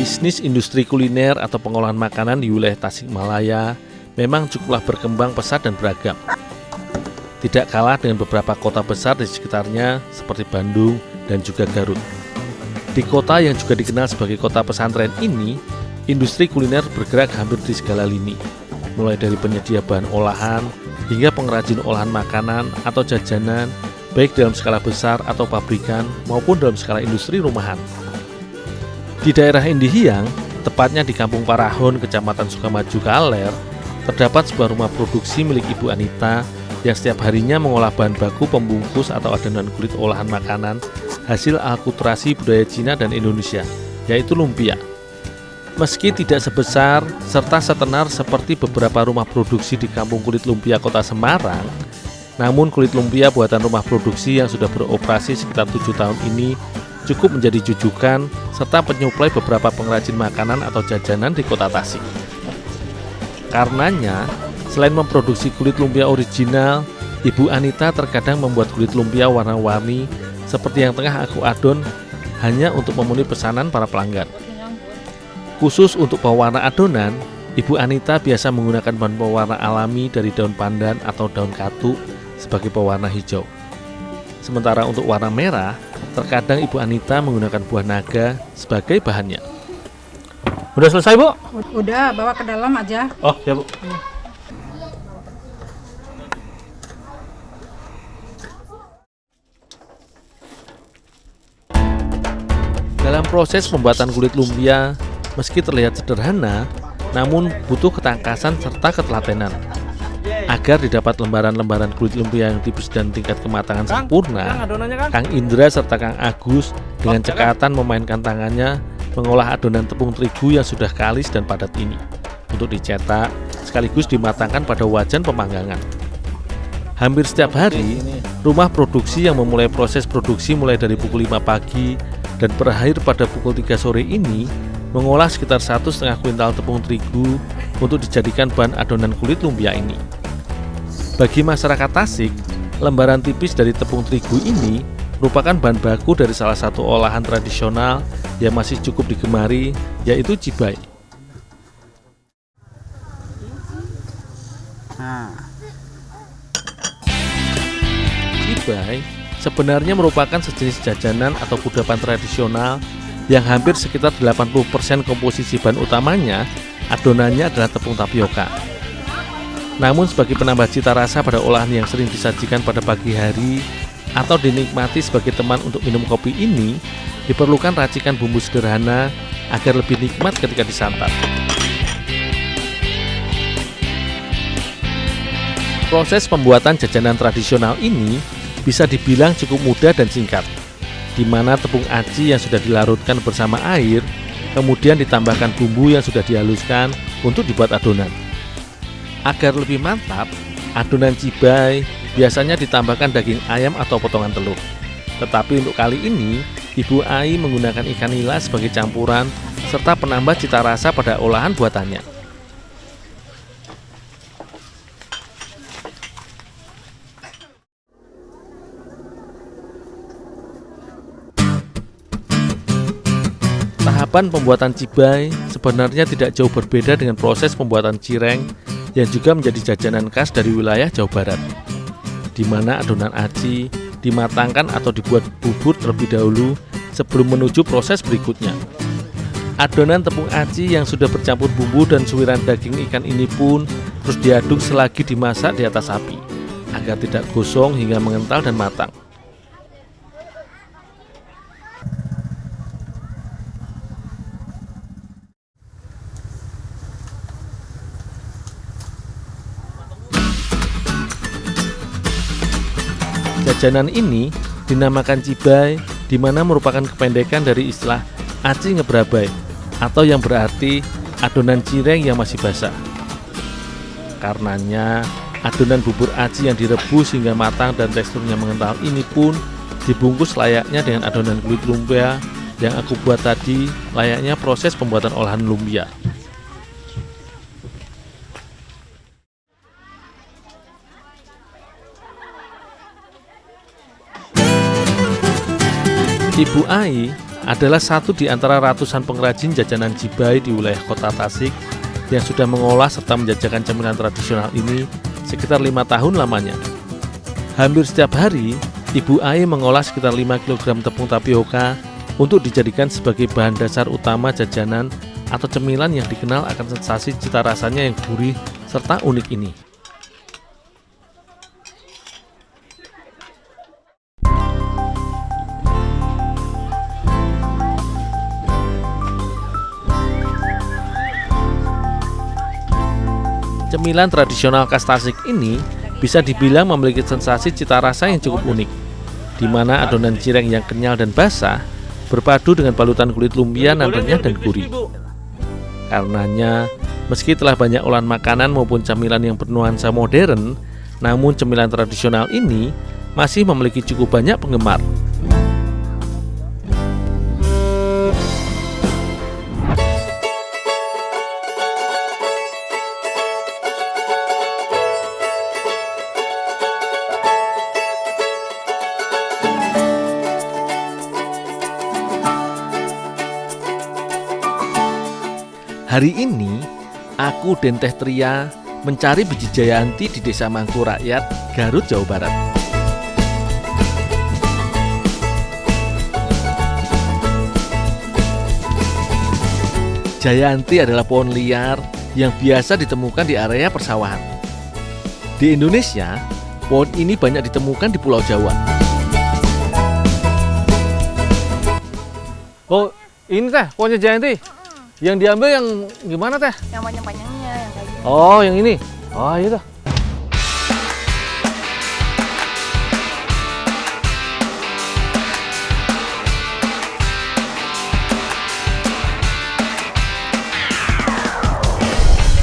Bisnis industri kuliner atau pengolahan makanan di wilayah Tasikmalaya memang cukuplah berkembang pesat dan beragam. Tidak kalah dengan beberapa kota besar di sekitarnya seperti Bandung dan juga Garut. Di kota yang juga dikenal sebagai kota pesantren ini, industri kuliner bergerak hampir di segala lini, mulai dari penyedia bahan olahan hingga pengrajin olahan makanan atau jajanan, baik dalam skala besar atau pabrikan maupun dalam skala industri rumahan. Di daerah Indihiyang, tepatnya di Kampung Parahon, Kecamatan Sukamaju, Kaler, terdapat sebuah rumah produksi milik Ibu Anita yang setiap harinya mengolah bahan baku pembungkus atau adonan kulit olahan makanan hasil akulturasi budaya Cina dan Indonesia, yaitu lumpia. Meski tidak sebesar serta setenar seperti beberapa rumah produksi di Kampung Kulit Lumpia Kota Semarang, namun kulit lumpia buatan rumah produksi yang sudah beroperasi sekitar 7 tahun ini cukup menjadi jujukan serta penyuplai beberapa pengrajin makanan atau jajanan di kota Tasik. Karenanya, selain memproduksi kulit lumpia original, Ibu Anita terkadang membuat kulit lumpia warna-warni seperti yang tengah aku adon hanya untuk memenuhi pesanan para pelanggan. Khusus untuk pewarna adonan, Ibu Anita biasa menggunakan bahan pewarna alami dari daun pandan atau daun katu sebagai pewarna hijau. Sementara untuk warna merah, terkadang Ibu Anita menggunakan buah naga sebagai bahannya. Udah selesai, Bu? Udah, bawa ke dalam aja. Oh, ya, Bu. Dalam proses pembuatan kulit lumpia, meski terlihat sederhana, namun butuh ketangkasan serta ketelatenan. Agar didapat lembaran-lembaran kulit lumpia yang tipis dan tingkat kematangan sempurna, Kang Indra serta Kang Agus dengan cekatan memainkan tangannya mengolah adonan tepung terigu yang sudah kalis dan padat ini untuk dicetak sekaligus dimatangkan pada wajan pemanggangan. Hampir setiap hari, rumah produksi yang memulai proses produksi mulai dari pukul 5 pagi dan berakhir pada pukul 3 sore ini mengolah sekitar 1,5 kuintal tepung terigu untuk dijadikan bahan adonan kulit lumpia ini. Bagi masyarakat Tasik, lembaran tipis dari tepung terigu ini merupakan bahan baku dari salah satu olahan tradisional yang masih cukup digemari, yaitu cibai. Cibai sebenarnya merupakan sejenis jajanan atau kudapan tradisional yang hampir sekitar 80% komposisi bahan utamanya adonannya adalah tepung tapioka. Namun sebagai penambah cita rasa pada olahan yang sering disajikan pada pagi hari atau dinikmati sebagai teman untuk minum kopi ini, diperlukan racikan bumbu sederhana agar lebih nikmat ketika disantap. Proses pembuatan jajanan tradisional ini bisa dibilang cukup mudah dan singkat, di mana tepung aci yang sudah dilarutkan bersama air, kemudian ditambahkan bumbu yang sudah dihaluskan untuk dibuat adonan. Agar lebih mantap, adonan cibai biasanya ditambahkan daging ayam atau potongan telur. Tetapi untuk kali ini, Ibu Ai menggunakan ikan nila sebagai campuran serta penambah cita rasa pada olahan buatannya. Tahapan pembuatan cibai sebenarnya tidak jauh berbeda dengan proses pembuatan cireng yang juga menjadi jajanan khas dari wilayah Jawa Barat, di mana adonan aci dimatangkan atau dibuat bubur terlebih dahulu sebelum menuju proses berikutnya. Adonan tepung aci yang sudah bercampur bumbu dan suiran daging ikan ini pun terus diaduk selagi dimasak di atas api, agar tidak gosong hingga mengental dan matang. Jajanan ini dinamakan cibai, di mana merupakan kependekan dari istilah aci ngebrabai, atau yang berarti adonan cireng yang masih basah. Karenanya, adonan bubur aci yang direbus hingga matang dan teksturnya mengental ini pun dibungkus layaknya dengan adonan kulit lumpia yang aku buat tadi, layaknya proses pembuatan olahan lumpia. Ibu Ai adalah satu di antara ratusan pengrajin jajanan Jibai di wilayah kota Tasik yang sudah mengolah serta menjajakan cemilan tradisional ini sekitar 5 tahun lamanya. Hampir setiap hari, Ibu Ai mengolah sekitar 5 kg tepung tapioka untuk dijadikan sebagai bahan dasar utama jajanan atau cemilan yang dikenal akan sensasi cita rasanya yang gurih serta unik ini. Cemilan tradisional khas Tasik ini bisa dibilang memiliki sensasi cita rasa yang cukup unik, di mana adonan cireng yang kenyal dan basah berpadu dengan balutan kulit lumpia nan renyah dan gurih. Karenanya, meski telah banyak olahan makanan maupun camilan yang bernuansa modern, namun cemilan tradisional ini masih memiliki cukup banyak penggemar. Hari ini, aku dan Teh Tria mencari biji jayanti di Desa Mangku Rakyat, Garut, Jawa Barat. Jayanti adalah pohon liar yang biasa ditemukan di area persawahan. Di Indonesia, pohon ini banyak ditemukan di Pulau Jawa. Oh, ini teh pohonnya Jayanti. Yang diambil yang gimana teh? Yang panjang-panjangnya, yang kayak gini. Oh, yang ini. Oh, iya tuh.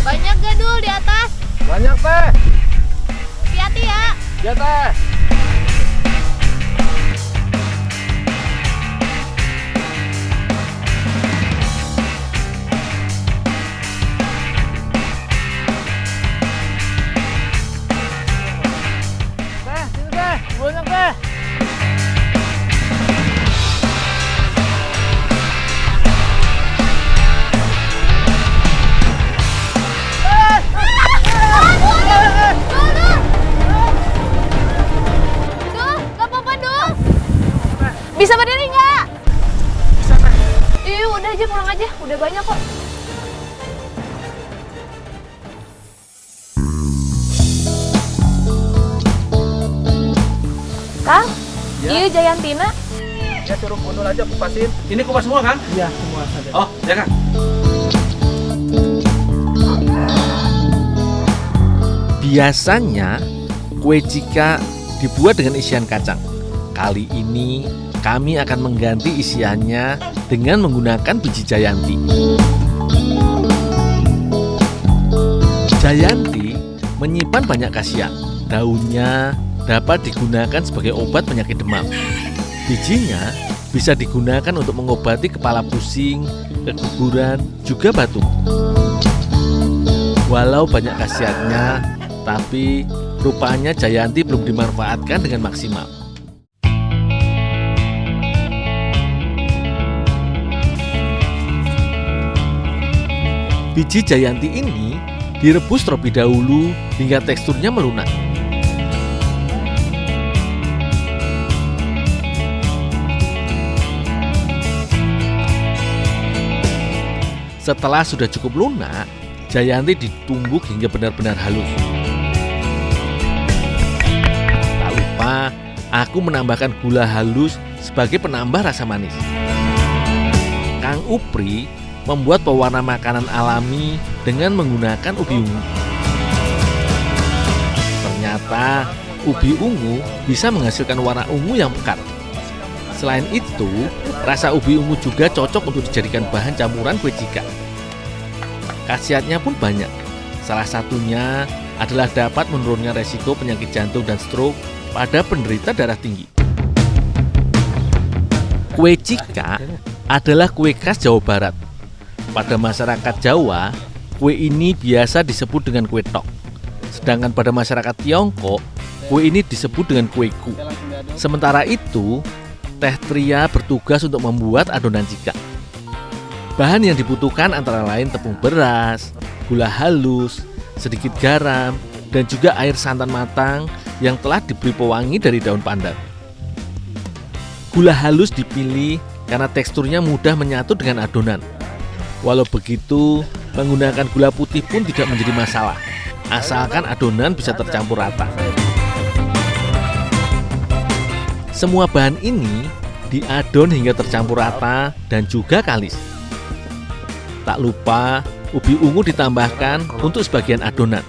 Banyak gak Dul di atas? Banyak teh. Hati-hati ya. Ya teh. Banyak teh. Dul, gak apa-apa Dul. Bisa berdiri nggak? Bisa teh. Ih, udah aja pulang aja. Udah banyak kok. Kang, iya Jayantina. Ya suruh Bundul aja kupasin. Ini kupas semua kan? Iya, semua ada. Oh, ya Kang. Biasanya, kue cika dibuat dengan isian kacang. Kali ini, kami akan mengganti isiannya dengan menggunakan biji jayanti. Jayanti menyimpan banyak khasiat. Daunnya dapat digunakan sebagai obat penyakit demam. Bijinya bisa digunakan untuk mengobati kepala pusing, keguguran, juga batuk. Walau banyak khasiatnya, tapi rupanya jayanti belum dimanfaatkan dengan maksimal. Biji jayanti ini direbus terlebih dahulu hingga teksturnya melunak. Setelah sudah cukup lunak, jayanti ditumbuk hingga benar-benar halus. Tak lupa, aku menambahkan gula halus sebagai penambah rasa manis. Kang Upri membuat pewarna makanan alami dengan menggunakan ubi ungu. Ternyata, ubi ungu bisa menghasilkan warna ungu yang pekat. Selain itu, rasa ubi ungu juga cocok untuk dijadikan bahan campuran kue cika. Khasiatnya pun banyak. Salah satunya adalah dapat menurunkan resiko penyakit jantung dan stroke pada penderita darah tinggi. Kue cika adalah kue khas Jawa Barat. Pada masyarakat Jawa, kue ini biasa disebut dengan kue tok. Sedangkan pada masyarakat Tiongkok, kue ini disebut dengan kue ku. Sementara itu, Teh Tria bertugas untuk membuat adonan cikak. Bahan yang dibutuhkan antara lain tepung beras, gula halus, sedikit garam, dan juga air santan matang yang telah diberi pewangi dari daun pandan. Gula halus dipilih karena teksturnya mudah menyatu dengan adonan. Walau begitu, menggunakan gula putih pun tidak menjadi masalah, asalkan adonan bisa tercampur rata. Semua bahan ini diadon hingga tercampur rata dan juga kalis. Tak lupa, ubi ungu ditambahkan untuk sebagian adonan.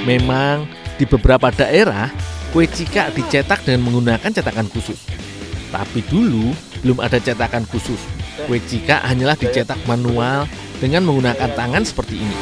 Memang di beberapa daerah, kue cikak dicetak dengan menggunakan cetakan khusus. Tapi dulu belum ada cetakan khusus. Kue cikak hanyalah dicetak manual dengan menggunakan tangan seperti ini.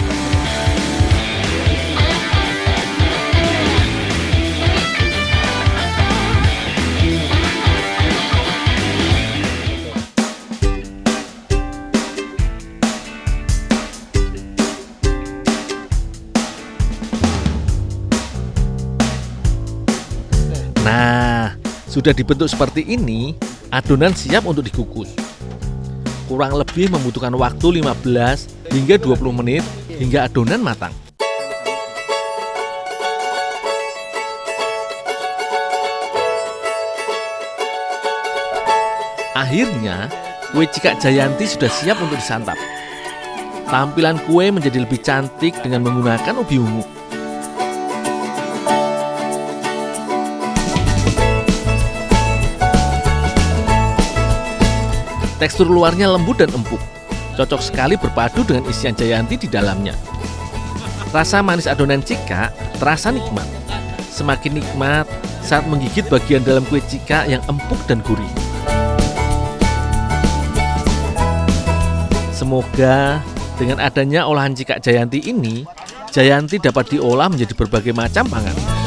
Nah, sudah dibentuk seperti ini, adonan siap untuk dikukus. Kurang lebih membutuhkan waktu 15 hingga 20 menit hingga adonan matang. Akhirnya, kue cikak Jayanti sudah siap untuk disantap. Tampilan kue menjadi lebih cantik dengan menggunakan ubi ungu. Tekstur luarnya lembut dan empuk, cocok sekali berpadu dengan isian Jayanti di dalamnya. Rasa manis adonan cikak terasa nikmat. Semakin nikmat saat menggigit bagian dalam kue cikak yang empuk dan gurih. Semoga dengan adanya olahan cikak Jayanti ini, Jayanti dapat diolah menjadi berbagai macam panganan.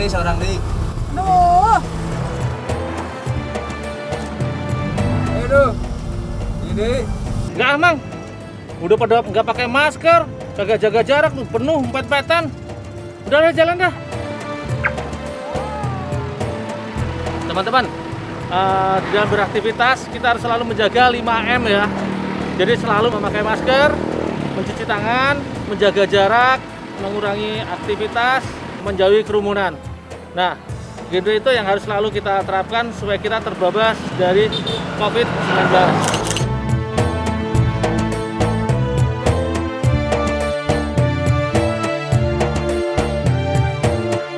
Seorang nih. Aduh. Aduh. Ini. Enggak, Mang. Udah pada nggak pakai masker, kagak jaga jarak tuh, penuh empet-empetan. Udah jalan dah. Teman-teman, dalam beraktivitas kita harus selalu menjaga 5M ya. Jadi selalu memakai masker, mencuci tangan, menjaga jarak, mengurangi aktivitas, menjauhi kerumunan. Nah, gitu itu yang harus selalu kita terapkan supaya kita terbebas dari COVID-19.